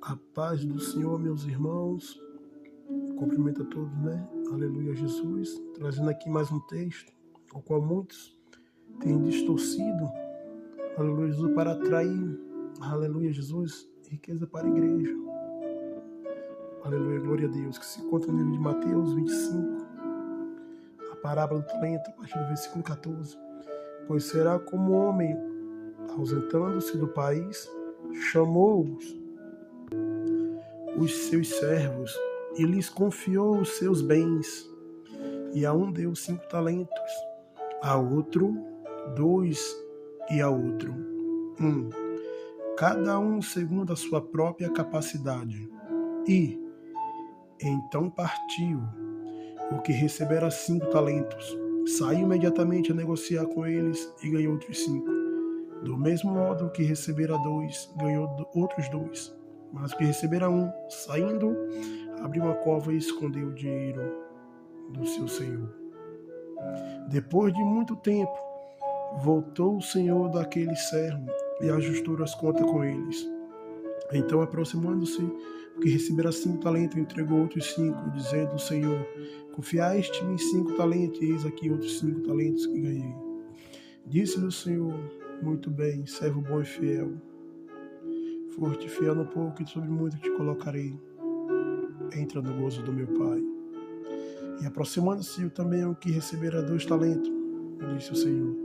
A paz do Senhor, meus irmãos. Cumprimento a todos, né? Aleluia, Jesus. Trazendo aqui mais um texto, ao qual muitos têm distorcido, aleluia, Jesus, para atrair, aleluia, Jesus, riqueza para a igreja. Aleluia, glória a Deus. Que se encontra no livro de Mateus 25, a parábola do talento, a partir do versículo 14. Pois será como um homem, ausentando-se do país, chamou os seus servos e lhes confiou os seus bens. E a um deu 5 talentos, a outro 2 e a outro 1, cada um segundo a sua própria capacidade. E então partiu. O que recebera 5 talentos saiu imediatamente a negociar com eles e ganhou outros 5. Do mesmo modo, o que recebera 2 ganhou outros 2. Mas o que recebera 1, saindo, abriu uma cova e escondeu o dinheiro do seu senhor. Depois de muito tempo, voltou o senhor daquele servo e ajustou as contas com eles. Então, aproximando-se, o que recebera 5 talentos, entregou outros 5, dizendo ao Senhor: confiaste-me 5 talentos, e eis aqui outros 5 talentos que ganhei. Disse-lhe o Senhor: muito bem, servo bom e fiel. Foste fiel no pouco, e sobre muito te colocarei. Entra no gozo do meu Pai. E aproximando-se também o que recebera 2 talentos, disse o Senhor: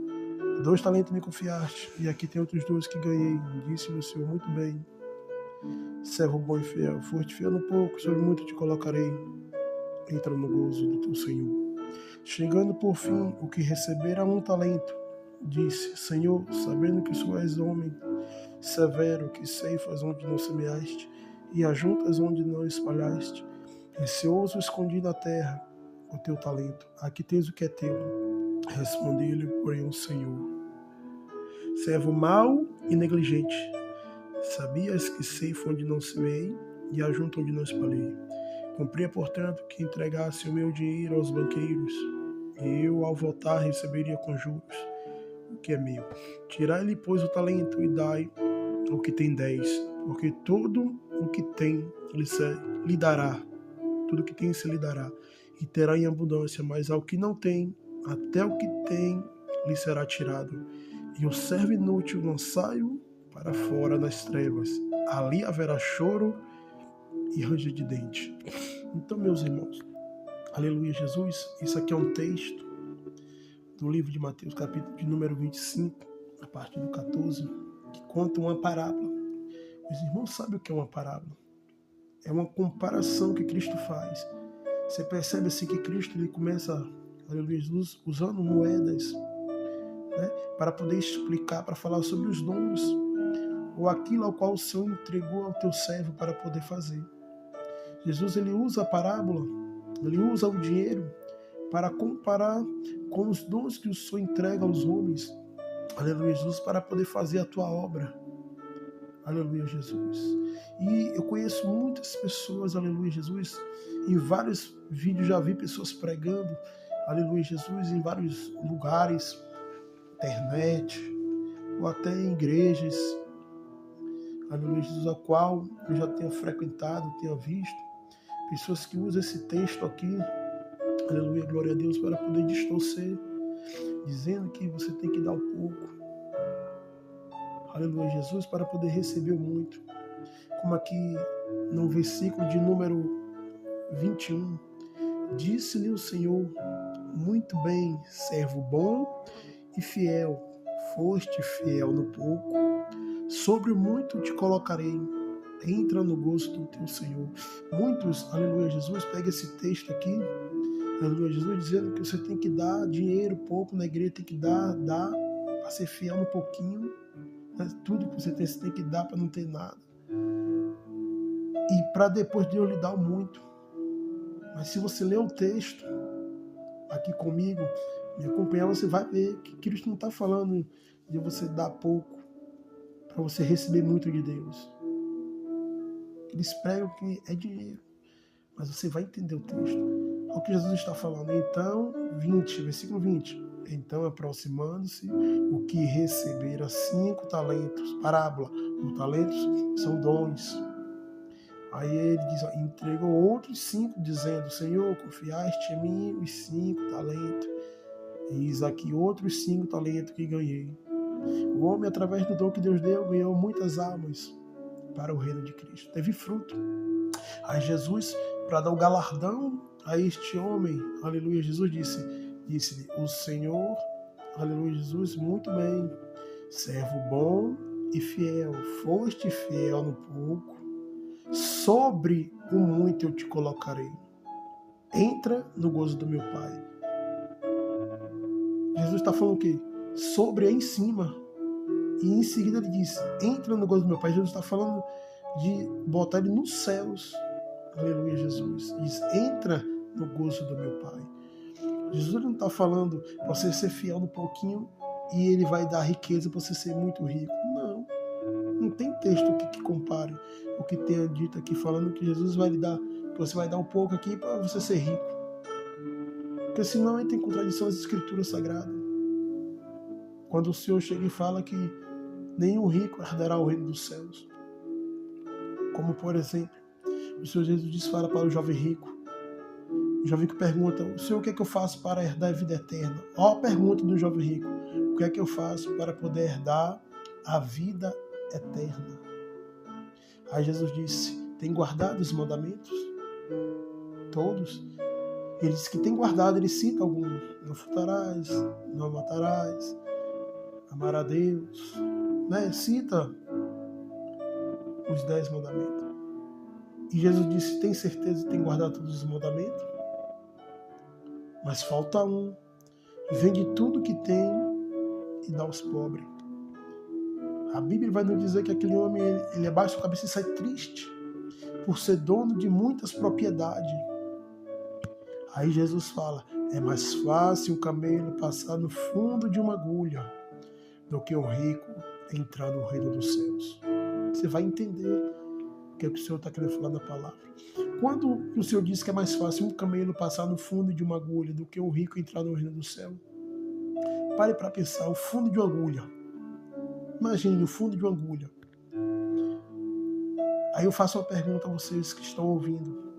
2 talentos me confiaste, e aqui tem outros 2 que ganhei. Disse-lhe o Senhor: muito bem, servo bom e fiel. Foste fiel no pouco, sobre muito te colocarei. Entra no gozo do teu Senhor. Chegando por fim o que recebera 1 talento, disse: Senhor, sabendo que tu és homem severo, que ceifas onde não semeaste e ajuntas onde não espalhaste, receoso escondi na terra o teu talento. Aqui tens o que é teu. Respondeu-lhe, porém, o Senhor: servo mau e negligente, sabias que ceifo onde não semeei e ajunto onde não espalhei. Cumpria, portanto, que entregasse o meu dinheiro aos banqueiros, e eu, ao voltar, receberia com juros o que é meu. Tirai-lhe, pois, o talento e dai o que tem 10, porque todo o que tem lhe dará, tudo que tem se lhe dará, e terá em abundância, mas ao que não tem, até o que tem lhe será tirado. E o servo inútil lançai-o para fora nas trevas, ali haverá choro e ranger de dente. Então, meus irmãos, aleluia, Jesus, isso aqui é um texto do livro de Mateus, capítulo de número 25, a partir do 14, que conta uma parábola. Os irmãos sabem o que é uma parábola. É uma comparação que Cristo faz. Você percebe assim que Cristo ele começa, aleluia, Jesus, usando moedas, né, para poder explicar, para falar sobre os dons, ou aquilo ao qual o Senhor entregou ao teu servo para poder fazer. Jesus ele usa a parábola, ele usa o dinheiro para comparar com os dons que o Senhor entrega aos homens, aleluia, Jesus, para poder fazer a tua obra, aleluia, Jesus. E eu conheço muitas pessoas, aleluia, Jesus, em vários vídeos já vi pessoas pregando, aleluia, Jesus, em vários lugares, internet, ou até em igrejas, aleluia, Jesus, a qual eu já tenho frequentado, tenho visto, pessoas que usam esse texto aqui, aleluia, glória a Deus, para poder distorcer, dizendo que você tem que dar um pouco, aleluia, Jesus, para poder receber muito. Como aqui no versículo de número 21, disse-lhe o Senhor: muito bem, servo bom e fiel, foste fiel no pouco, sobre o muito te colocarei, entra no gozo do teu Senhor. Muitos, aleluia, Jesus, pega esse texto aqui, aleluia, Jesus, dizendo que você tem que dar dinheiro pouco na igreja, tem que dar para ser fiel um pouquinho, né? Tudo que você tem que dar para não ter nada. E para depois Deus lhe dar o muito. Mas se você ler o texto aqui comigo, me acompanhar, você vai ver que Cristo não está falando de você dar pouco para você receber muito de Deus. Eles pregam que é dinheiro, mas você vai entender o texto. É o que Jesus está falando. Então, versículo 20. Então, aproximando-se, o que recebera 5 talentos, parábola, os talentos são dons. Aí ele diz, entregou outros 5, dizendo, Senhor, confiaste em mim os 5 talentos. Eis aqui outros 5 talentos que ganhei. O homem, através do dom que Deus deu, ganhou muitas almas para o reino de Cristo. Teve fruto. Aí Jesus, para dar o galardão a este homem, aleluia, Jesus disse-lhe, o Senhor, aleluia, Jesus, muito bem, servo bom e fiel, foste fiel no pouco, sobre o muito eu te colocarei. Entra no gozo do meu Pai. Jesus está falando o quê? Sobre é em cima. E em seguida ele diz, entra no gozo do meu Pai. Jesus está falando de botar ele nos céus. Aleluia, Jesus. Diz, entra no gozo do meu Pai. Jesus não está falando para você ser fiel no pouquinho e ele vai dar riqueza para você ser muito rico. Não. Não tem texto que compare o que tenha dito aqui, falando que Jesus vai lhe dar, que você vai dar um pouco aqui para você ser rico. Porque senão entra em contradição às Escrituras Sagradas. Quando o Senhor chega e fala que nenhum rico herdará o reino dos céus. Como, por exemplo, o Senhor Jesus fala para o jovem rico. O jovem rico pergunta, o Senhor, o que é que eu faço para herdar a vida eterna? Ó a pergunta do jovem rico, o que é que eu faço para poder herdar a vida eterna? Aí Jesus disse, tem guardado os mandamentos? Todos? Ele disse que tem guardado, ele cita alguns. Não furtarás, não matarás, amar a Deus, né? Cita os 10 mandamentos. E Jesus disse, tem certeza que tem guardado todos os mandamentos? Mas falta um. Vende tudo que tem e dá aos pobres. A Bíblia vai nos dizer que aquele homem, ele abaixa a cabeça e sai triste por ser dono de muitas propriedades. Aí Jesus fala, é mais fácil um camelo passar no fundo de uma agulha do que um rico entrar no reino dos céus. Você vai entender o que o Senhor está querendo falar na palavra. Quando o Senhor diz que é mais fácil um camelo passar no fundo de uma agulha do que um rico entrar no reino do céu, pare para pensar, o fundo de uma agulha. Imagine o fundo de uma agulha. Aí eu faço uma pergunta a vocês que estão ouvindo.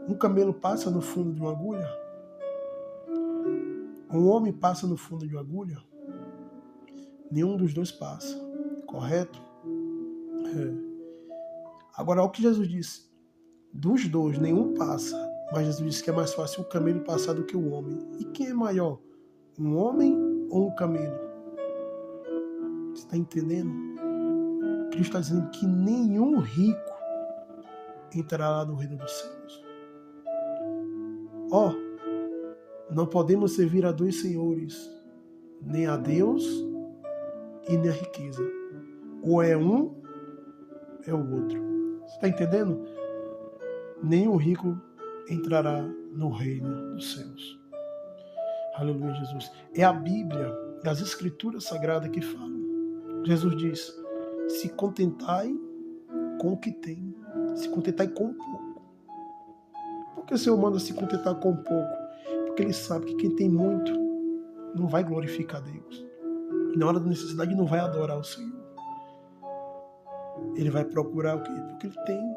Um camelo passa no fundo de uma agulha? Um homem passa no fundo de uma agulha? Nenhum dos dois passa. Correto? Agora, olha o que Jesus disse. Dos dois, nenhum passa. Mas Jesus disse que é mais fácil o camelo passar do que o homem. E quem é maior? Um homem ou um camelo? Você está entendendo? Cristo está dizendo que nenhum rico entrará no reino dos céus. Não podemos servir a 2 senhores, nem a Deus e nem a riqueza. Ou é um, é o outro. Você está entendendo? Nenhum rico entrará no reino dos céus. Aleluia, Jesus. É a Bíblia, as Escrituras Sagradas que falam. Jesus diz, se contentai com o que tem, se contentai com pouco. Por que o Senhor manda se contentar com pouco? Porque Ele sabe que quem tem muito não vai glorificar Deus. Na hora da necessidade não vai adorar o Senhor. Ele vai procurar o quê? Porque ele tem.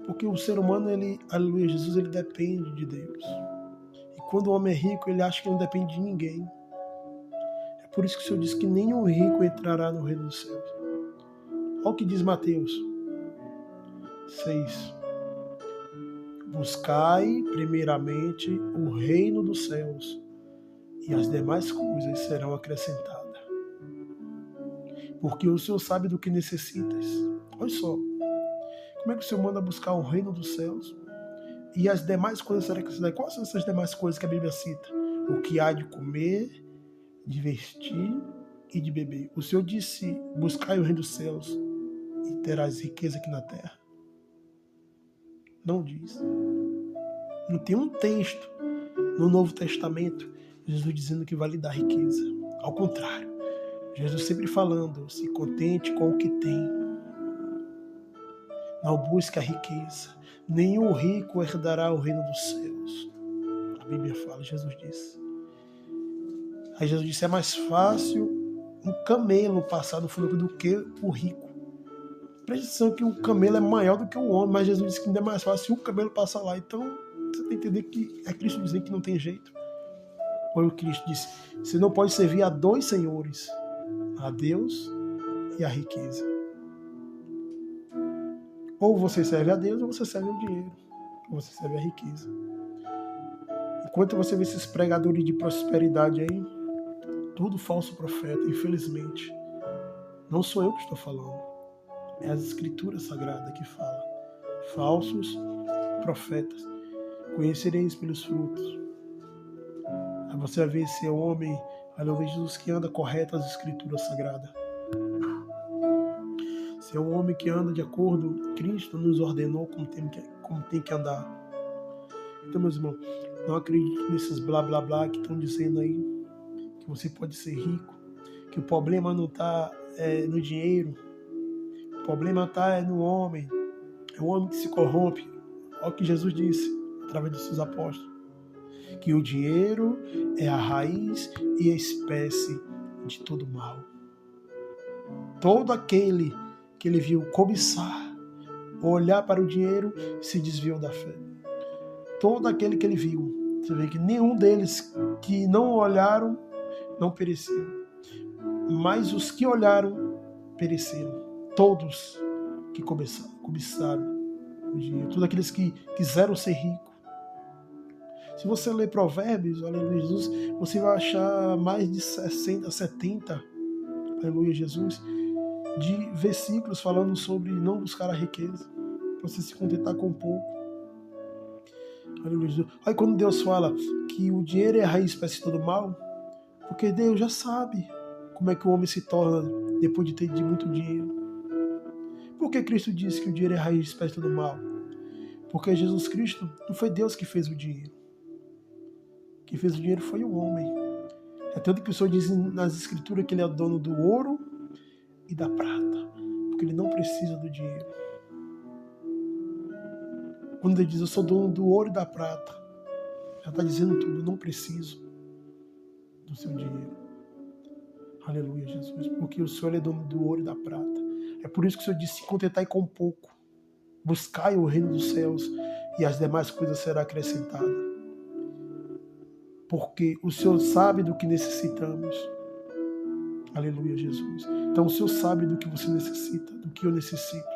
Porque o ser humano, aleluia, Jesus, ele depende de Deus. E quando o homem é rico, ele acha que não depende de ninguém. É por isso que o Senhor diz que nenhum rico entrará no reino dos céus. Olha o que diz Mateus 6. Buscai primeiramente o reino dos céus, e as demais coisas serão acrescentadas. Porque o Senhor sabe do que necessitas. Olha só. Como é que o Senhor manda buscar o reino dos céus? E as demais coisas serão acrescentadas. Quais são essas demais coisas que a Bíblia cita? O que há de comer, de vestir e de beber. O Senhor disse, buscai o reino dos céus e terás riqueza aqui na terra. Não diz. Não tem um texto no Novo Testamento Jesus dizendo que vai lhe dar riqueza. Ao contrário, Jesus sempre falando, se contente com o que tem. Não busque a riqueza. Nenhum rico herdará o reino dos céus. A Bíblia fala, Jesus disse. Aí Jesus disse, é mais fácil um camelo passar no fundo do que o rico. Preste atenção que o camelo é maior do que o homem, mas Jesus disse que ainda é mais fácil se o camelo passar lá. Então, você tem que entender que é Cristo dizendo que não tem jeito. Foi o que Cristo disse: você não pode servir a dois senhores, a Deus e a riqueza. Ou você serve a Deus, ou você serve o dinheiro, ou você serve a riqueza. Enquanto você vê esses pregadores de prosperidade aí, tudo falso profeta, infelizmente. Não sou eu que estou falando, é as escrituras sagradas que falam. Falsos profetas, conhecereis pelos frutos. Aí você vai ver esse homem, aleluia, Jesus, que anda correto as escrituras sagradas. Esse é um homem que anda de acordo, Cristo nos ordenou como tem que andar. Então, meus irmãos, não acredite nesses blá blá blá que estão dizendo aí que você pode ser rico, que o problema não está no dinheiro, o problema está no homem, é o homem que se corrompe. Olha o que Jesus disse através dos seus apóstolos, que o dinheiro é a raiz e a espécie de todo mal. Todo aquele que ele viu cobiçar, olhar para o dinheiro, se desviou da fé. Todo aquele que ele viu, você vê que nenhum deles que não olharam não pereceram, mas os que olharam pereceram. Todos que cobiçaram o dinheiro, todos aqueles que quiseram ser ricos. Se você ler Provérbios, aleluia Jesus, você vai achar mais de 60, 70, aleluia Jesus, de versículos falando sobre não buscar a riqueza, você se contentar com pouco. Aleluia Jesus. Aí quando Deus fala que o dinheiro é a raiz para todo mal, porque Deus já sabe como é que o homem se torna depois de ter muito dinheiro. Por que Cristo disse que o dinheiro é a raiz para todo mal? Porque Jesus Cristo não foi Deus que fez o dinheiro. Quem fez o dinheiro foi o homem. É tanto que o Senhor diz nas Escrituras que ele é o dono do ouro e da prata, porque ele não precisa do dinheiro. Quando ele diz eu sou dono do ouro e da prata, já está dizendo tudo, eu não preciso do seu dinheiro. Aleluia, Jesus, porque o Senhor é dono do ouro e da prata. É por isso que o Senhor disse: se contentai com pouco, buscai o reino dos céus e as demais coisas serão acrescentadas. Porque o Senhor sabe do que necessitamos. Aleluia, Jesus. Então o Senhor sabe do que você necessita, do que eu necessito.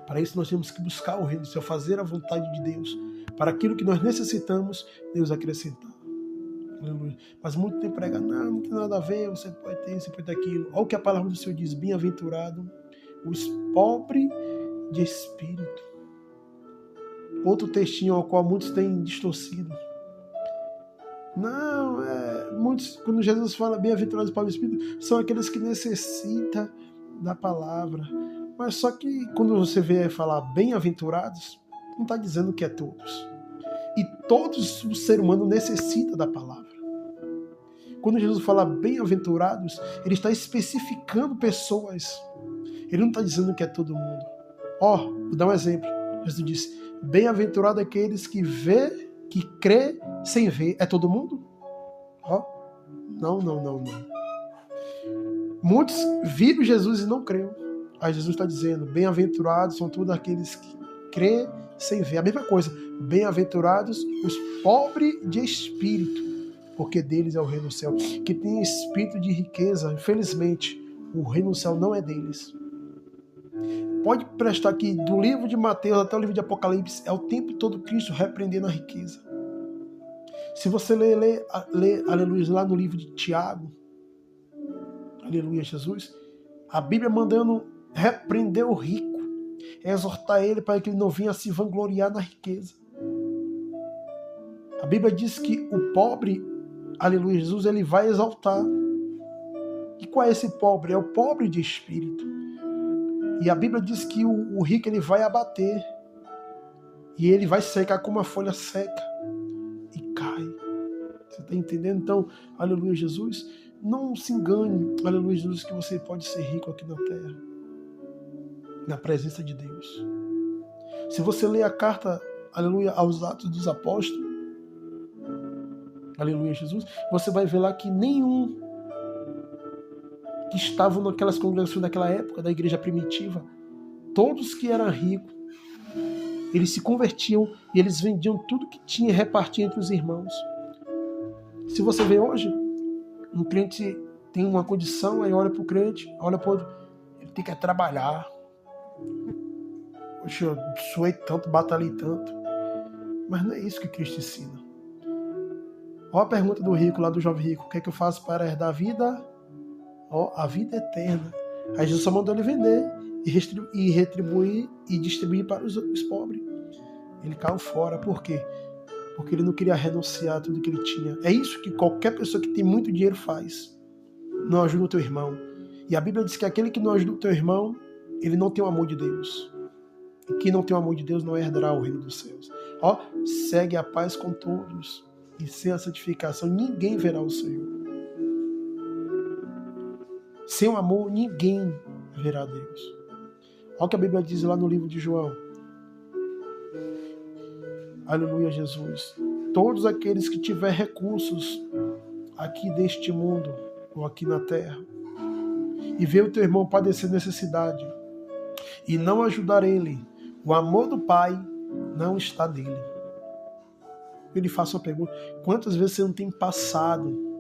Para isso nós temos que buscar o reino do céu, fazer a vontade de Deus. Para aquilo que nós necessitamos, Deus acrescentar. Aleluia. Mas muito tem pregado, não tem nada a ver, você pode ter isso, você pode ter aquilo. Olha o que a palavra do Senhor diz: bem-aventurado os pobres de espírito. Outro textinho ao qual muitos têm distorcido. Não, muitos, quando Jesus fala bem-aventurados para o Espírito, são aqueles que necessitam da palavra. Mas só que quando você vê falar bem-aventurados, não está dizendo que é todos. E todos o ser humano necessita da palavra. Quando Jesus fala bem-aventurados, ele está especificando pessoas. Ele não está dizendo que é todo mundo. Vou dar um exemplo. Jesus disse: bem-aventurado aqueles que vê, que crê sem ver. É todo mundo? Não. Muitos viram Jesus e não creram. Aí Jesus está dizendo: bem-aventurados são todos aqueles que crê sem ver. A mesma coisa. Bem-aventurados os pobres de espírito, porque deles é o reino do céu. Que tem espírito de riqueza, infelizmente, o reino do céu não é deles. Pode prestar aqui, do livro de Mateus até o livro de Apocalipse, é o tempo todo Cristo repreendendo a riqueza. Se você ler aleluia, lá no livro de Tiago, aleluia, Jesus, a Bíblia mandando repreender o rico, exortar ele para que ele não venha se vangloriar na riqueza. A Bíblia diz que o pobre, aleluia, Jesus, ele vai exaltar. E qual é esse pobre? É o pobre de espírito. E a Bíblia diz que o rico ele vai abater. E ele vai secar como uma folha seca. E cai. Você está entendendo? Então, aleluia, Jesus, não se engane, aleluia, Jesus, que você pode ser rico aqui na terra. Na presença de Deus. Se você ler a carta, aleluia, aos Atos dos Apóstolos, aleluia, Jesus, você vai ver lá que nenhum que estavam naquelas congregações daquela época, da igreja primitiva, Todos que eram ricos, eles se convertiam e eles vendiam tudo que tinha e repartiam entre os irmãos. Se você vê hoje, um crente tem uma condição, aí olha para o crente, olha para o outro, ele tem que trabalhar. Poxa, eu suei tanto, batalhei tanto. Mas não é isso que Cristo ensina. Olha a pergunta do rico, lá do jovem rico: o que é que eu faço para herdar a vida? A vida eterna. Aí Jesus só mandou ele vender e retribuir e distribuir para os pobres. Ele caiu fora. Por quê? Porque ele não queria renunciar a tudo que ele tinha. É isso que qualquer pessoa que tem muito dinheiro faz. Não ajuda o teu irmão. E a Bíblia diz que aquele que não ajuda o teu irmão, ele não tem o amor de Deus. E quem não tem o amor de Deus não herdará o reino dos céus. Segue a paz com todos. E sem a santificação ninguém verá o Senhor. Sem o amor ninguém verá Deus. Olha o que a Bíblia diz lá no livro de João. Aleluia, Jesus. Todos aqueles que tiverem recursos aqui deste mundo ou aqui na terra e ver o teu irmão padecer necessidade e não ajudar ele, o amor do Pai não está nele. Eu lhe faço uma pergunta: quantas vezes você não tem passado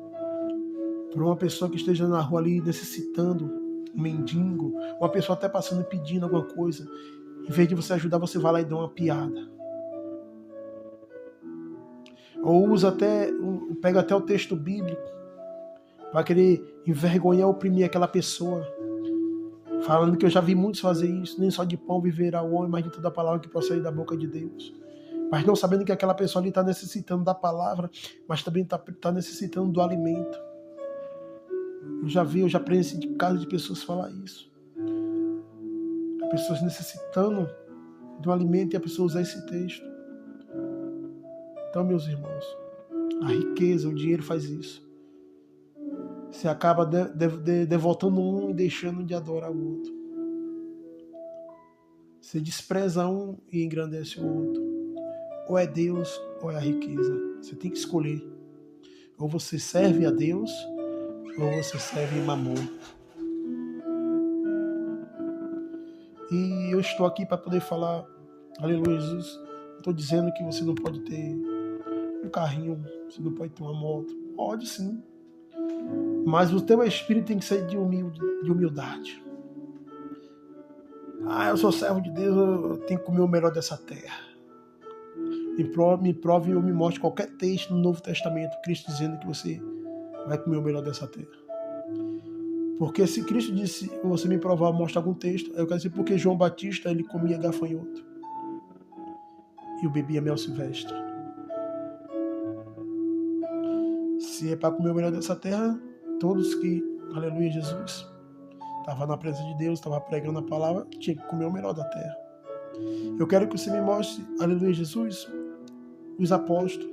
por uma pessoa que esteja na rua ali necessitando, um mendigo, uma pessoa até passando e pedindo alguma coisa, em vez de você ajudar, você vai lá e dá uma piada? Ou pega até o texto bíblico, vai querer envergonhar, oprimir aquela pessoa, falando que eu já vi muitos fazer isso: nem só de pão viverá o homem, mas de toda a palavra que procede da boca de Deus. Mas não sabendo que aquela pessoa ali está necessitando da palavra, mas também está necessitando do alimento. Eu já presenciei de casos de pessoas falar isso. Pessoas necessitando do alimento e a pessoa usar esse texto. Então, meus irmãos, a riqueza, o dinheiro faz isso. Você acaba devotando um e deixando de adorar o outro. Você despreza um e engrandece o outro. Ou é Deus ou é a riqueza. Você tem que escolher. Ou você serve a Deus ou você serve Mamon. E eu estou aqui para poder falar, aleluia, Jesus. Não estou dizendo que você não pode ter um carrinho, você não pode ter uma moto. Pode sim. Mas o teu espírito tem que ser de humildade. Eu sou servo de Deus, eu tenho que comer o melhor dessa terra. Me prove ou me mostre qualquer texto no Novo Testamento, Cristo dizendo que você vai comer o melhor dessa terra. Porque se Cristo disse, você me provar, mostra algum texto, eu quero dizer, porque João Batista, ele comia gafanhoto e bebia mel silvestre. Se é para comer o melhor dessa terra, todos que, aleluia, Jesus, estava na presença de Deus, estava pregando a palavra, tinha que comer o melhor da terra. Eu quero que você me mostre, aleluia, Jesus, os apóstolos,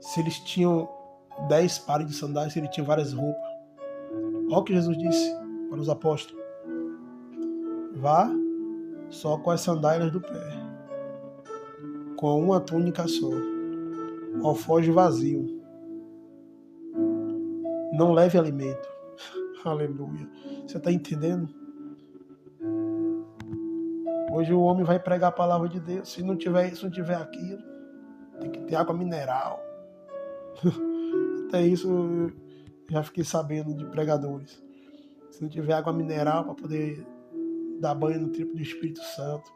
se eles tinham 10 pares de sandálias, se eles tinham várias roupas. Olha o que Jesus disse para os apóstolos: vá só com as sandálias do pé, com uma túnica só, o alforje vazio, não leve alimento. Aleluia. Você está entendendo? Hoje o homem vai pregar a palavra de Deus. Se não tiver isso, não tiver aquilo, tem que ter água mineral. Até isso eu já fiquei sabendo de pregadores. Se não tiver água mineral para poder dar banho no templo do Espírito Santo.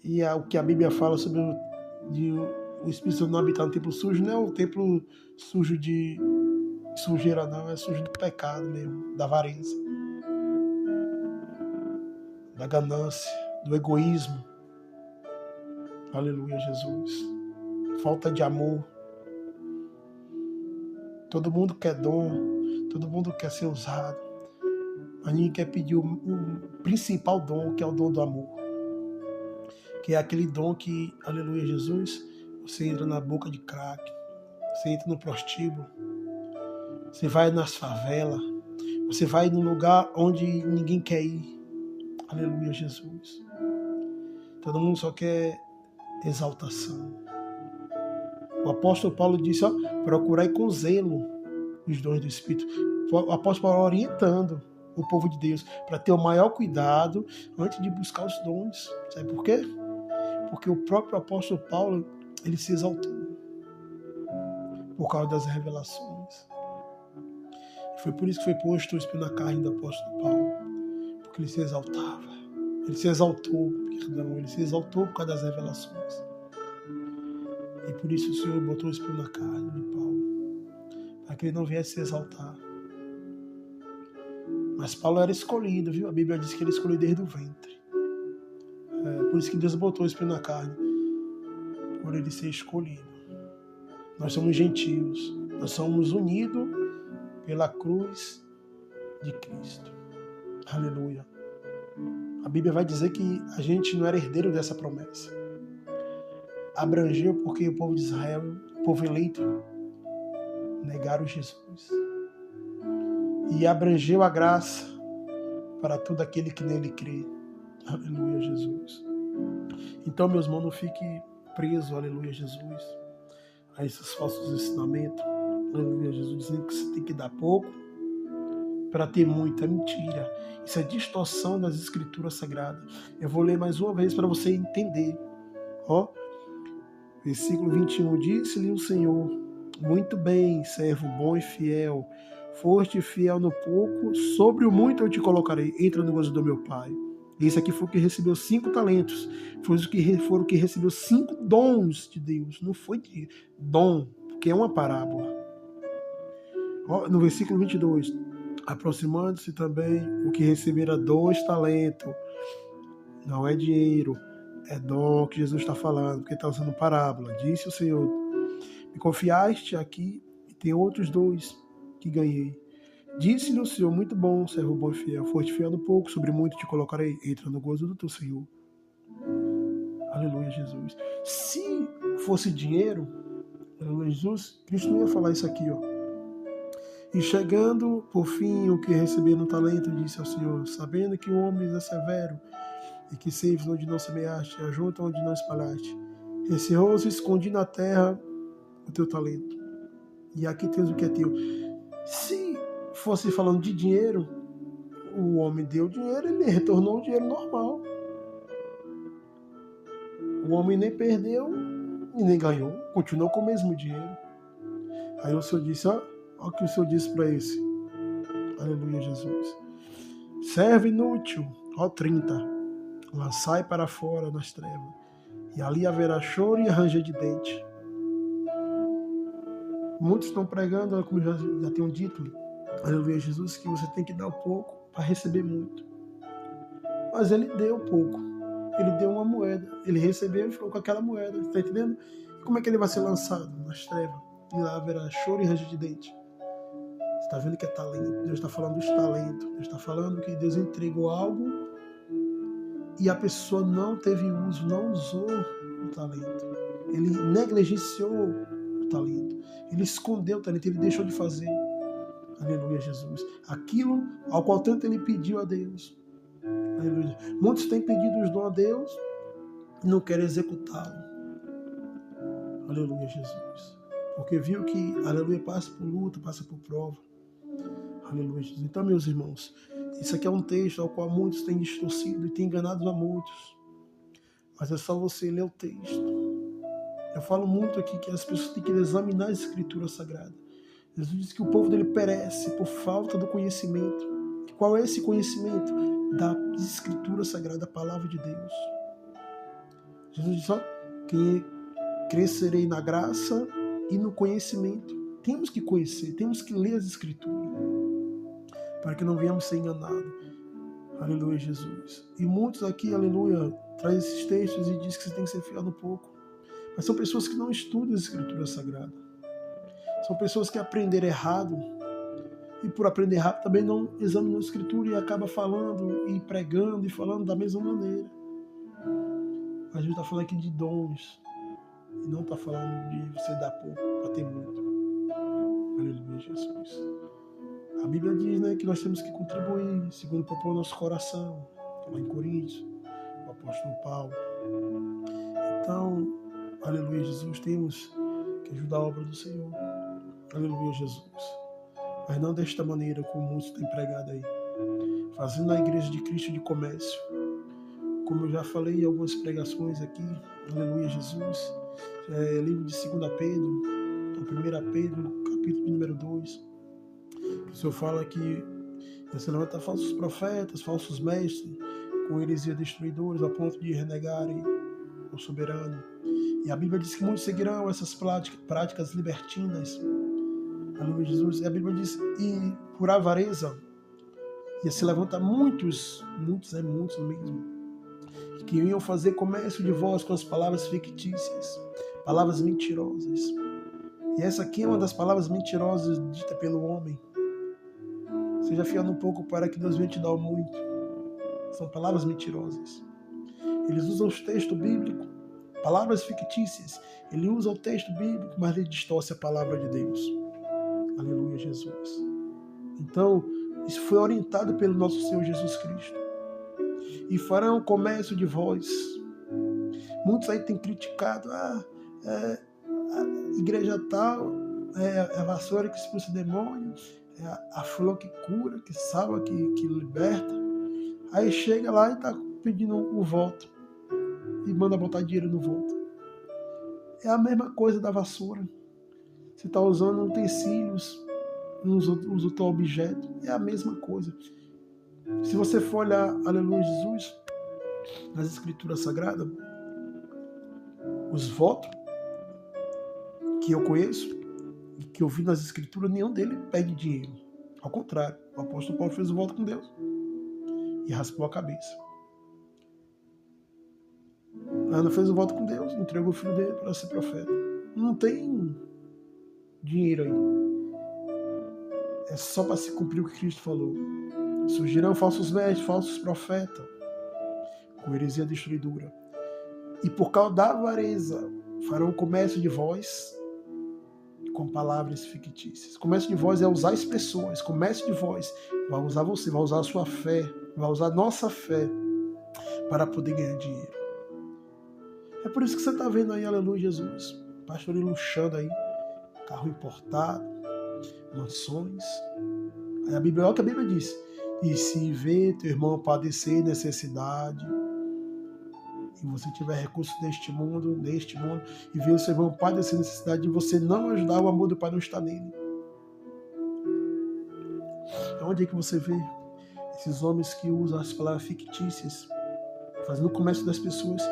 E o que a Bíblia fala sobre o Espírito Santo não habitar no templo sujo, não é o templo sujo de sujeira, não. É sujo do pecado mesmo, da avareza, da ganância, do egoísmo. Aleluia, Jesus. Falta de amor. Todo mundo quer dom, todo mundo quer ser usado, mas ninguém quer pedir o principal dom, que é o dom do amor. Que é aquele dom que, aleluia, Jesus, você entra na boca de crack, você entra no prostíbulo, você vai nas favelas, você vai num lugar onde ninguém quer ir. Aleluia, Jesus. Todo mundo só quer exaltação. O apóstolo Paulo disse, procurai com zelo os dons do Espírito. O apóstolo Paulo orientando. o povo de Deus para ter o maior cuidado antes de buscar os dons. Sabe por quê? Porque o próprio apóstolo Paulo, ele se exaltou por causa das revelações. Foi por isso que foi posto o espinho na carne do apóstolo Paulo, porque ele se exaltava. Ele se exaltou por causa das revelações. E por isso o Senhor botou o espinho na carne de Paulo, para que ele não viesse se exaltar. Mas Paulo era escolhido, viu? A Bíblia diz que ele escolheu desde o ventre. Por isso que Deus botou o espinho na carne, por ele ser escolhido. Nós somos gentios, nós somos unidos pela cruz de Cristo. Aleluia. A Bíblia vai dizer que a gente não era herdeiro dessa promessa. Abrangeu porque o povo de Israel, o povo eleito, negaram Jesus. E abrangeu a graça para todo aquele que nele crê. Aleluia, Jesus. Então, meus irmãos, não fique preso, aleluia, Jesus, a esses falsos ensinamentos. Aleluia, Jesus, dizendo que você tem que dar pouco para ter muito. É mentira. Isso é distorção das escrituras sagradas. Eu vou ler mais uma vez para você entender. Ó, versículo 21. Disse-lhe o Senhor: muito bem, servo bom e fiel. Foste fiel no pouco, sobre o muito eu te colocarei. Entra no gozo do meu Pai. Esse aqui foi o que recebeu 5 talentos. Foi o que recebeu 5 dons de Deus. Não foi de dom, porque é uma parábola. Ó, no versículo 22. Aproximando-se também o que recebera 2 talentos. Não é dinheiro, é dom que Jesus está falando, porque está usando parábola. Disse o Senhor: me confiaste aqui e tem outros 2 que ganhei. Disse-lhe o Senhor: muito bom, servo bom e fiel. Foste fiel no pouco, sobre muito te colocarei. Entra no gozo do teu Senhor. Aleluia, Jesus. Se fosse dinheiro, aleluia, Jesus, Cristo não ia falar isso aqui, ó. E chegando, por fim, o que recebeu no talento, disse ao Senhor: sabendo que o homem é severo, e que seives onde não semeaste, ajunta onde não espalhaste. Encerrou-se e escondi na terra o teu talento. E aqui tens o que é teu. Se fosse falando de dinheiro, o homem deu dinheiro, ele retornou o dinheiro normal. O homem nem perdeu e nem ganhou, continuou com o mesmo dinheiro. Aí o Senhor disse: ó o que o Senhor disse para esse. Aleluia, Jesus. Servo inútil, ó 30. Lançai para fora nas trevas, e ali haverá choro e ranger de dente. Muitos estão pregando, como já tenho dito, aleluia, Jesus, que você tem que dar pouco para receber muito. Mas ele deu pouco. Ele deu uma moeda. Ele recebeu e ficou com aquela moeda. Está entendendo? E como é que ele vai ser lançado? Nas trevas. E lá haverá choro e ranger de dente. Você está vendo que é talento. Deus está falando dos talentos. Deus está falando que Deus entregou algo e a pessoa não teve uso, não usou o talento. Ele negligenciou o talento. Ele escondeu o talento. Ele deixou de fazer. Aleluia, Jesus. Aquilo ao qual tanto ele pediu a Deus. Aleluia. Muitos têm pedido os dons a Deus e não querem executá-lo. Aleluia, Jesus. Porque viu que, aleluia, passa por luta, passa por prova. Aleluia, Jesus. Então, meus irmãos, isso aqui é um texto ao qual muitos têm distorcido e têm enganado a muitos. Mas é só você ler o texto. Eu falo muito aqui que as pessoas têm que examinar a Escritura Sagrada. Jesus disse que o povo dele perece por falta do conhecimento. Qual é esse conhecimento? Da Escritura Sagrada, da Palavra de Deus. Jesus disse: ó, que crescerei na graça e no conhecimento. Temos que conhecer, temos que ler as Escrituras, para que não venhamos ser enganados. Aleluia, Jesus. E muitos aqui, aleluia, trazem esses textos e dizem que você tem que ser fiel no pouco. Mas são pessoas que não estudam as Escrituras Sagradas. São pessoas que aprenderam errado. E por aprender rápido também não examinou a Escritura e acaba falando e pregando e falando da mesma maneira. A gente está falando aqui de dons e não está falando de você dar pouco para ter muito. Aleluia, Jesus. A Bíblia diz, né, que nós temos que contribuir segundo propõe o nosso coração. Lá em Coríntios, o apóstolo Paulo. Então, aleluia, Jesus, temos que ajudar a obra do Senhor. Aleluia, Jesus. Mas não desta maneira como muitos têm pregado aí. fazendo a Igreja de Cristo de comércio. Como eu já falei em algumas pregações aqui, aleluia Jesus, livro de 2 Pedro, 1 Pedro, capítulo número 2, que o Senhor fala que você levanta falsos profetas, falsos mestres, com heresia destruidores, a ponto de renegarem o soberano. E a Bíblia diz que muitos seguirão essas práticas libertinas, aleluia Jesus, e a Bíblia diz, e por avareza, ia se levantar muitos mesmo, que iam fazer comércio de vós com as palavras fictícias, palavras mentirosas. E essa aqui é uma das palavras mentirosas dita pelo homem. Seja fiel um pouco para que Deus venha te dar muito. São palavras mentirosas. Eles usam o texto bíblico, palavras fictícias. Ele usa o texto bíblico, mas ele distorce a palavra de Deus. Aleluia, Jesus. Então, isso foi orientado pelo nosso Senhor Jesus Cristo. E farão comércio de vós. Muitos aí têm criticado a igreja tal, a vassoura que expulsa demônio, a flor que cura, que salva, que liberta. Aí chega lá e está pedindo o voto e manda botar dinheiro no voto. É a mesma coisa da vassoura. Você está usando utensílios, usa o teu objeto, é a mesma coisa. Se você for olhar, aleluia Jesus, nas escrituras sagradas, os votos que eu conheço e que eu vi nas escrituras, nenhum deles pede dinheiro. Ao contrário, o apóstolo Paulo fez o voto com Deus e raspou a cabeça. Ana fez o voto com Deus, entregou o filho dele para ser profeta. Não tem dinheiro aí. É só para se cumprir o que Cristo falou. Surgirão falsos mestres, falsos profetas, com heresia destruidora. E por causa da avareza, farão comércio de vós com palavras fictícias. Comércio de vós é usar expressões. Comércio de vós vai usar você, vai usar a sua fé, vai usar a nossa fé para poder ganhar dinheiro. É por isso que você está vendo aí, aleluia, Jesus, pastor luxando aí, carro importado, mansões. Aí a Bíblia, olha o que a Bíblia diz. E se vê teu irmão padecer necessidade, e você tiver recursos neste mundo, e vê o seu irmão padecer necessidade, de você não ajudar, o amor do Pai não está nele. Então, onde é que você vê esses homens que usam as palavras fictícias, fazendo o comércio das pessoas,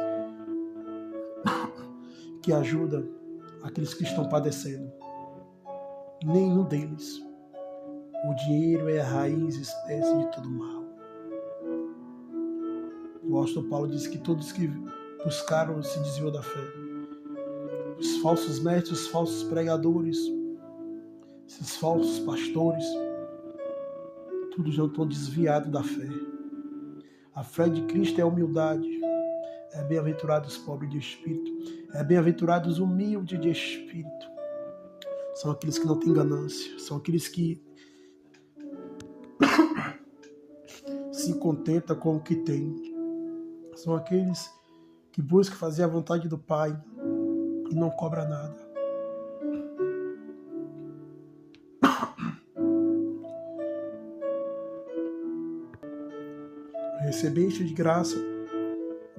que ajudam aqueles que estão padecendo? Nenhum deles. O dinheiro é a raiz e espécie de todo mal. O apóstolo Paulo diz que todos que buscaram se desviou da fé. Os falsos mestres, os falsos pregadores, esses falsos pastores, todos já estão desviados da fé. A fé de Cristo é a humildade. É bem-aventurados os pobres de espírito. É bem-aventurados os humildes de espírito. São aqueles que não têm ganância. São aqueles que se contentam com o que têm. São aqueles que buscam fazer a vontade do Pai e não cobra nada. Recebeste de graça,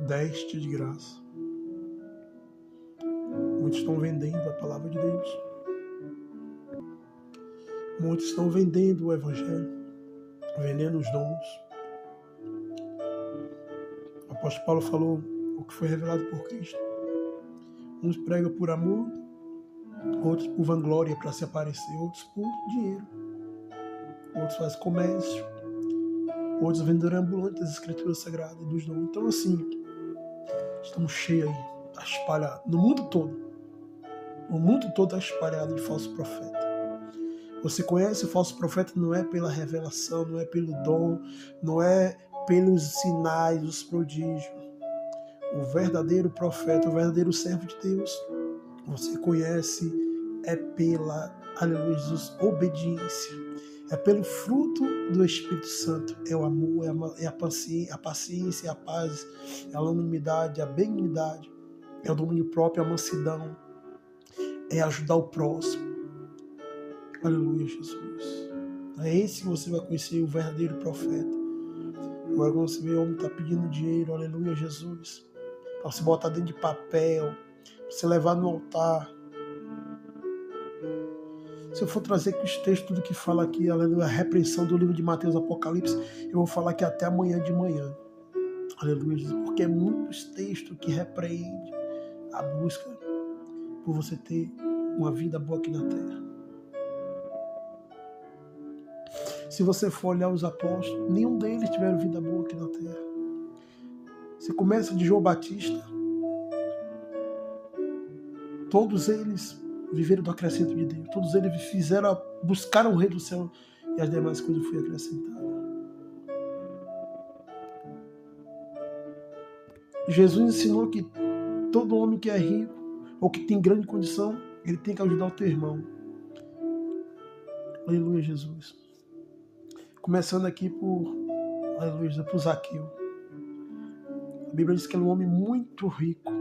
deste de graça. Muitos estão vendendo a palavra de Deus. Muitos estão vendendo o Evangelho, vendendo os dons. O apóstolo Paulo falou o que foi revelado por Cristo. Uns pregam por amor, outros por vanglória para se aparecer, outros por dinheiro. Outros fazem comércio, outros vendedores ambulantes das escrituras sagradas e dos dons. Então assim, estamos cheios aí, está espalhado no mundo todo. O mundo todo está espalhado de falso profeta. Você conhece o falso profeta não é pela revelação, não é pelo dom, não é pelos sinais, os prodígios. O verdadeiro profeta, o verdadeiro servo de Deus, você conhece é pela, aleluia Jesus, obediência. É pelo fruto do Espírito Santo. É o amor, é a paciência, é a paz, é a longanimidade, a benignidade, é o domínio próprio, a mansidão, é ajudar o próximo. Aleluia, Jesus. É esse que você vai conhecer o verdadeiro profeta. Agora quando você vê o homem está pedindo dinheiro, aleluia, Jesus, para você botar dentro de papel, para você levar no altar. Se eu for trazer aqui os textos, tudo que fala aqui, aleluia, a repreensão do livro de Mateus, Apocalipse, eu vou falar aqui até amanhã de manhã. Aleluia, Jesus, porque é muitos textos que repreendem a busca por você ter uma vida boa aqui na terra. Se você for olhar os apóstolos, nenhum deles tiveram vida boa aqui na terra. Você começa de João Batista, todos eles viveram do acrescento de Deus. Todos eles buscaram o Rei do Céu e as demais coisas foram acrescentadas. Jesus ensinou que todo homem que é rico ou que tem grande condição, ele tem que ajudar o teu irmão. Aleluia, Jesus. Começando aqui por Zaqueu. A Bíblia diz que ele é um homem muito rico.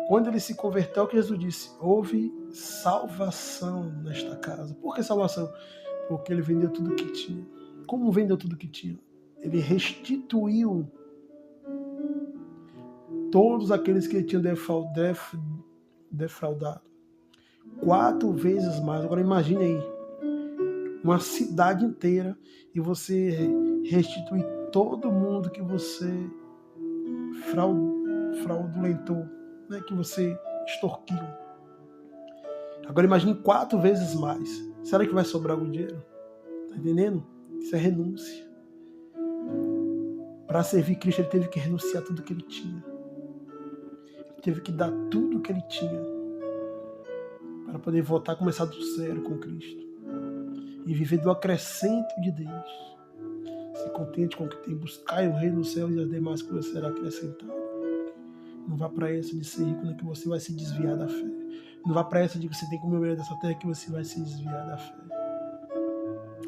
Quando ele se converteu, o que Jesus disse? Houve salvação nesta casa. Por que salvação? Porque ele vendeu tudo o que tinha. Como vendeu tudo o que tinha? Ele restituiu todos aqueles que ele tinha defraudado. 4 vezes mais. Agora imagine aí, uma cidade inteira e você restituir todo mundo que você fraudulentou, né, que você extorquiu. Agora imagine 4 vezes mais. Será que vai sobrar algum dinheiro? Tá entendendo? Isso é renúncia. Para servir Cristo, ele teve que renunciar tudo que ele tinha. Ele teve que dar tudo que ele tinha para poder voltar a começar do zero com Cristo e viver do acrescento de Deus. Se contente com o que tem, buscai o reino do céu e as demais coisas serão acrescentadas. Não vá para essa de ser rico, né, que você vai se desviar da fé. Não vá para essa de que você tem que comer dessa terra, que você vai se desviar da fé.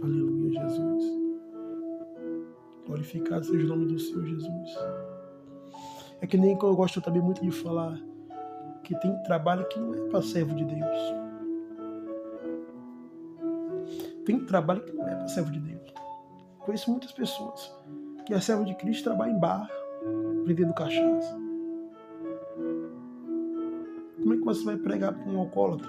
Aleluia, Jesus. Glorificado seja o nome do Senhor Jesus. É que nem que eu gosto também muito de falar, que tem trabalho que não é para servo de Deus. Tem trabalho que não é para servo de Deus. Conheço muitas pessoas que é servo de Cristo, trabalha em bar, vendendo cachaça. Como é que você vai pregar para um alcoólatra?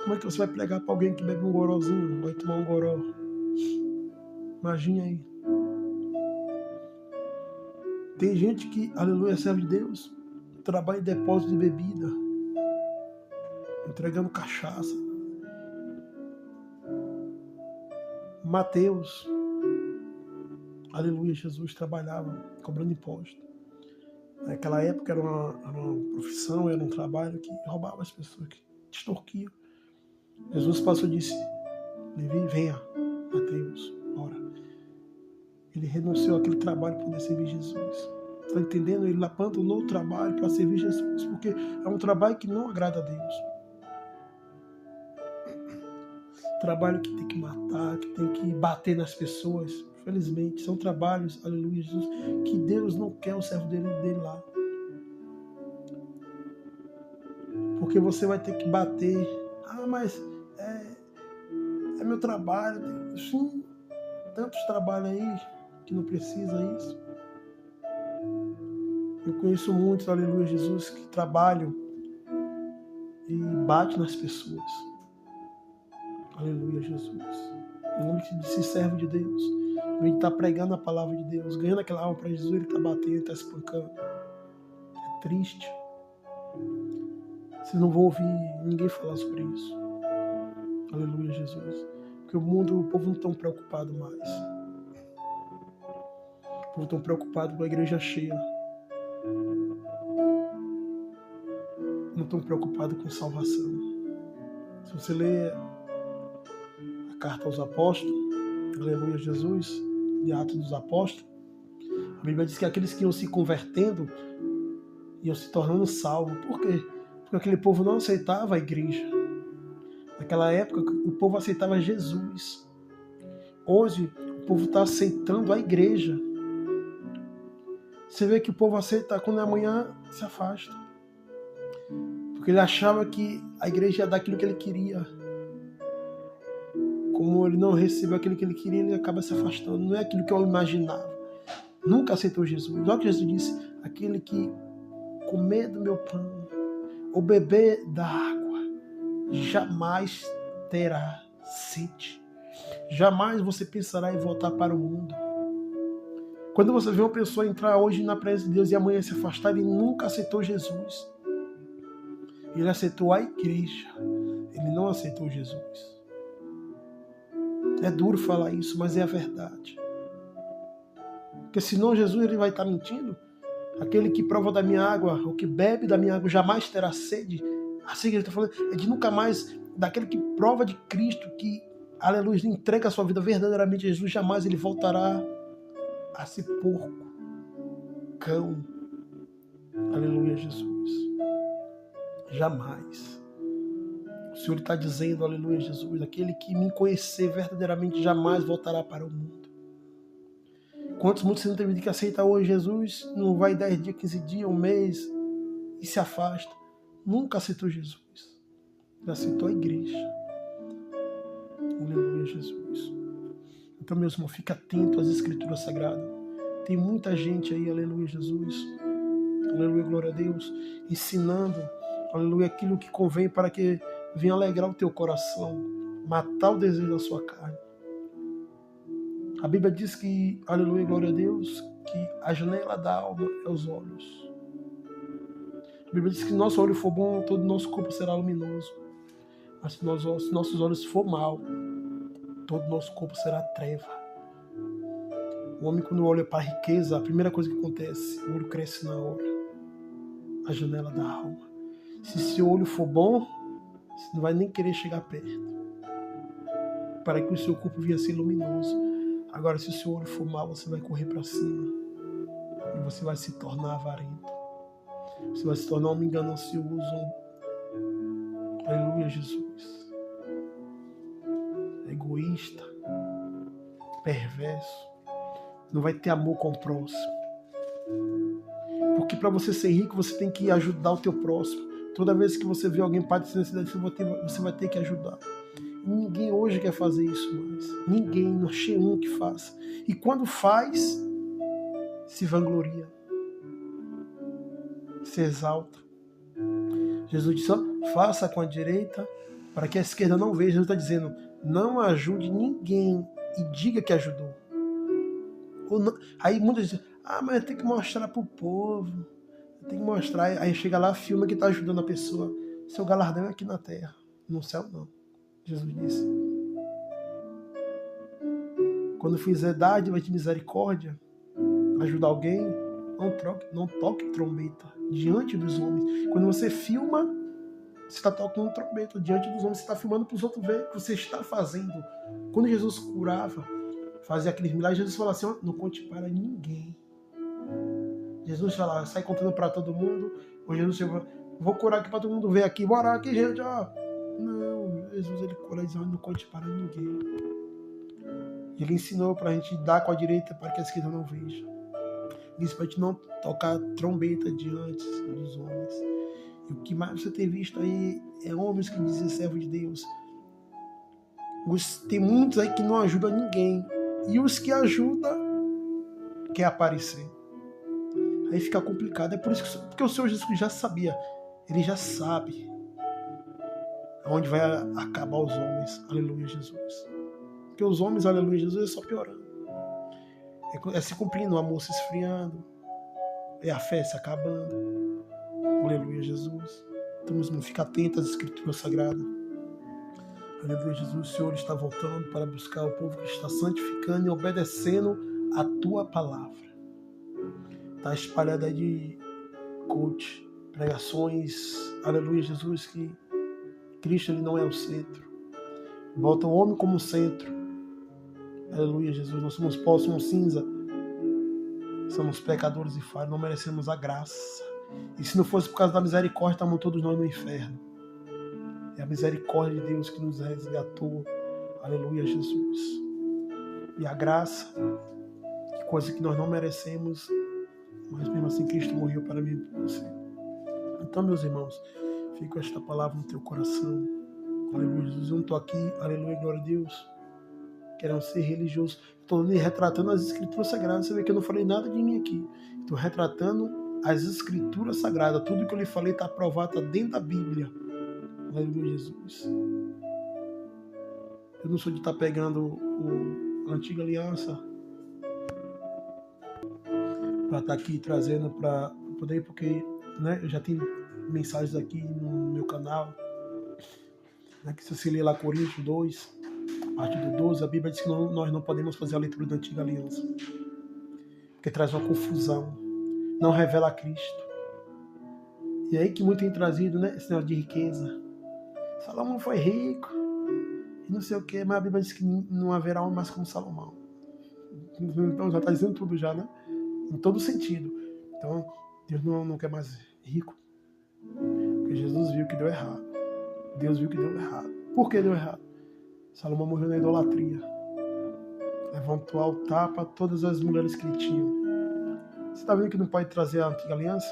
Como é que você vai pregar para alguém que bebe um gorozinho, vai tomar um goró? Imagine aí. Tem gente que, aleluia, é servo de Deus, trabalha em depósito de bebida, entregando cachaça. Mateus, aleluia, Jesus trabalhava cobrando imposto. Naquela época era uma profissão, era um trabalho que roubava as pessoas, que extorquia. Jesus passou e disse: Levi, venha, Mateus, ora. Ele renunciou àquele trabalho para poder servir Jesus. Está entendendo? Ele abandonou o trabalho para servir Jesus, porque é um trabalho que não agrada a Deus. Trabalho que tem que matar, que tem que bater nas pessoas. Felizmente, são trabalhos, aleluia, Jesus, que Deus não quer o servo dele lá. Porque você vai ter que bater. Ah, mas é meu trabalho. Sim, tantos trabalhos aí que não precisa isso. Eu conheço muitos, aleluia, Jesus, que trabalham e batem nas pessoas. Aleluia, Jesus. O homem que se serve de Deus, ele está pregando a palavra de Deus, ganhando aquela alma para Jesus, ele está batendo, ele está espancando. É triste. Vocês não vão ouvir ninguém falar sobre isso. Aleluia, Jesus. Porque o povo não está preocupado mais. O povo está preocupado com a igreja cheia. Não estão preocupados com salvação. Se você ler a carta aos apóstolos, aleluia, Jesus, de Atos dos Apóstolos, a Bíblia diz que aqueles que iam se convertendo iam se tornando salvos. Por quê? Porque aquele povo não aceitava a igreja. Naquela época, o povo aceitava Jesus. Hoje, o povo está aceitando a igreja. Você vê que o povo aceita, quando é amanhã, se afasta. Porque ele achava que a igreja ia dar aquilo que ele queria. como ele não recebeu aquilo que ele queria, ele acaba se afastando. Não é aquilo que eu imaginava. Nunca aceitou Jesus. Olha o que Jesus disse: aquele que comer do meu pão ou beber da água jamais terá sede. Jamais você pensará em voltar para o mundo. Quando você vê uma pessoa entrar hoje na presença de Deus e amanhã se afastar, ele nunca aceitou Jesus. Ele aceitou a igreja. Ele não aceitou Jesus. É duro falar isso, mas é a verdade. Porque senão Jesus ele vai estar mentindo. Aquele que prova da minha água, ou que bebe da minha água, jamais terá sede. Assim que ele está falando, é de nunca mais, daquele que prova de Cristo, que, aleluia, entrega a sua vida verdadeiramente a Jesus, jamais ele voltará a ser porco, cão. Aleluia, Jesus. Jamais. O Senhor está dizendo, aleluia, Jesus, aquele que me conhecer verdadeiramente jamais voltará para o mundo. Quantos muitos não teve que aceitar hoje Jesus, não vai 10 dias, 15 dias, um mês, e se afasta. Nunca aceitou Jesus. Ele aceitou a igreja. Aleluia, Jesus. Então, meus irmãos, fica atento às Escrituras Sagradas. Tem muita gente aí, aleluia, Jesus. Aleluia, glória a Deus. Ensinando, aleluia, aquilo que convém para que venha alegrar o teu coração. Matar o desejo da sua carne. A Bíblia diz que, aleluia, glória a Deus, que a janela da alma é os olhos. A Bíblia diz que se nosso olho for bom, todo o nosso corpo será luminoso. Mas se nossos olhos for mal, todo o nosso corpo será treva. O homem, quando olha para a riqueza, a primeira coisa que acontece, o olho cresce na hora. A janela da alma. Se seu olho for bom, você não vai nem querer chegar perto. Para que o seu corpo venha a ser luminoso. Agora, se o seu olho for mal, você vai correr para cima. E você vai se tornar avarento. Você vai se tornar um ganancioso. Aleluia, Jesus. Egoísta. Perverso. Não vai ter amor com o próximo. Porque para você ser rico, você tem que ajudar o teu próximo. Toda vez que você vê alguém padecendo necessidade, você vai ter que ajudar. Ninguém hoje quer fazer isso mais. Ninguém, não achei um que faça. E quando faz, se vangloria. Se exalta. Jesus disse, faça com a direita para que a esquerda não veja. Jesus está dizendo, não ajude ninguém e diga que ajudou. Ou não. Aí muitos dizem, mas tem que mostrar para o povo. Tem que mostrar. Aí chega lá, filma que está ajudando a pessoa. Seu galardão é aqui na terra. No céu não. Jesus disse. Quando fizer dádiva de misericórdia, ajudar alguém, não toque trombeta diante dos homens. Quando você filma, você está tocando trombeta diante dos homens. Você está filmando para os outros ver o que você está fazendo. Quando Jesus curava, fazia aqueles milagres, Jesus falava assim, não conte para ninguém. Jesus falava, sai contando para todo mundo. Ou Jesus chegou, vou curar aqui para todo mundo ver aqui. Bora aqui, gente, ó. Não, Jesus ele cura e diz, não conte para ninguém. Ele ensinou para a gente dar com a direita para que a esquerda não veja. Ele disse para a gente não tocar trombeta diante dos homens. E o que mais você tem visto aí é homens que dizem servo de Deus. Tem muitos aí que não ajudam ninguém. E os que ajudam quer aparecer. Aí fica complicado. É por isso que porque o Senhor Jesus já sabia. Ele já sabe onde vai acabar os homens. Aleluia, Jesus. Porque os homens, aleluia, Jesus, é só piorando. É se cumprindo, o amor se esfriando. É a fé se acabando. Aleluia, Jesus. Então, irmão, fica atento às Escrituras Sagradas. Aleluia, Jesus. O Senhor está voltando para buscar o povo que está santificando e obedecendo a tua palavra. Está espalhada aí de coach, pregações. Aleluia, Jesus, que Cristo ele não é o centro. Bota o homem como centro. Aleluia, Jesus. Nós somos pó, somos cinza. Somos pecadores e falhos. Não merecemos a graça. E se não fosse por causa da misericórdia, estamos todos nós no inferno. É a misericórdia de Deus que nos resgatou. Aleluia, Jesus. E a graça, que coisa que nós não merecemos, mas mesmo assim Cristo morreu para mim e para você. Então, meus irmãos, fica esta palavra no teu coração. Aleluia, Jesus. Eu não estou aqui, aleluia, glória a Deus, querendo ser religioso. Estou ali retratando as escrituras sagradas. Você vê que eu não falei nada de mim aqui. Estou retratando as escrituras sagradas. Tudo que eu lhe falei está aprovado, está dentro da Bíblia. Aleluia, Jesus. Eu não sou de estar pegando a antiga aliança para estar aqui trazendo para poder, porque né, eu já tenho mensagens aqui no meu canal, né, que se você ler lá Coríntios 2, a partir do 12, a Bíblia diz que nós não podemos fazer a leitura da antiga aliança, porque traz uma confusão, não revela a Cristo. E é aí que muito tem trazido, né, esse negócio de riqueza. Salomão foi rico, e não sei o que, mas a Bíblia diz que não haverá homem mais como Salomão. Então já está dizendo tudo já, né? Em todo sentido. Então, Deus não quer mais rico. Porque Jesus viu que deu errado. Deus viu que deu errado. Por que deu errado? Salomão morreu na idolatria. Levantou altar para todas as mulheres que ele tinha. Você está vendo que não pode trazer a antiga aliança?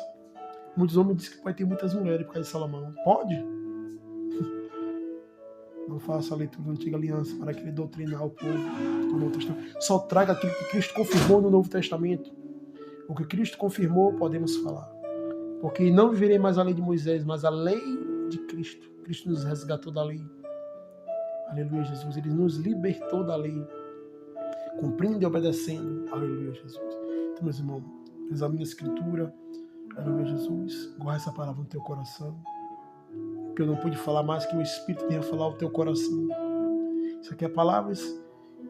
Muitos homens dizem que pode ter muitas mulheres por causa de Salomão. Pode? Não faça a leitura da antiga aliança para querer doutrinar o povo do Novo Testamento. Só traga aquilo que Cristo confirmou no Novo Testamento. O que Cristo confirmou, podemos falar. Porque não viverei mais a lei de Moisés, mas a lei de Cristo. Cristo nos resgatou da lei. Aleluia, Jesus. Ele nos libertou da lei. Cumprindo e obedecendo. Aleluia, Jesus. Então, meus irmãos, examine a Escritura. Aleluia, Jesus. Guarda essa palavra no teu coração. Porque eu não pude falar mais que o Espírito tenha falar ao teu coração. Isso aqui é palavras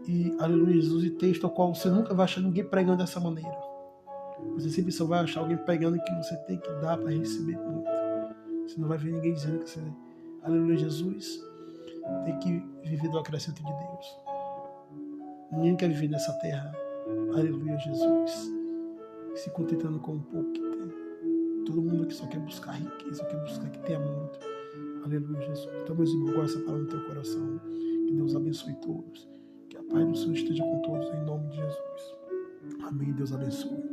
e, aleluia, Jesus, e texto ao qual você nunca vai achar ninguém pregando dessa maneira. Você sempre só vai achar alguém pregando que você tem que dar para receber muito. Você não vai ver ninguém dizendo que você, aleluia, Jesus, tem que viver do acrescento de Deus. Ninguém quer viver nessa terra, aleluia, Jesus, se contentando com um pouco que tem. Todo mundo aqui só quer buscar riqueza, só quer buscar que tenha muito. Aleluia, Jesus. Então, meus irmãos, guarda essa palavra no teu coração. Que Deus abençoe todos. Que a paz do Senhor esteja com todos, em nome de Jesus. Amém. Deus abençoe.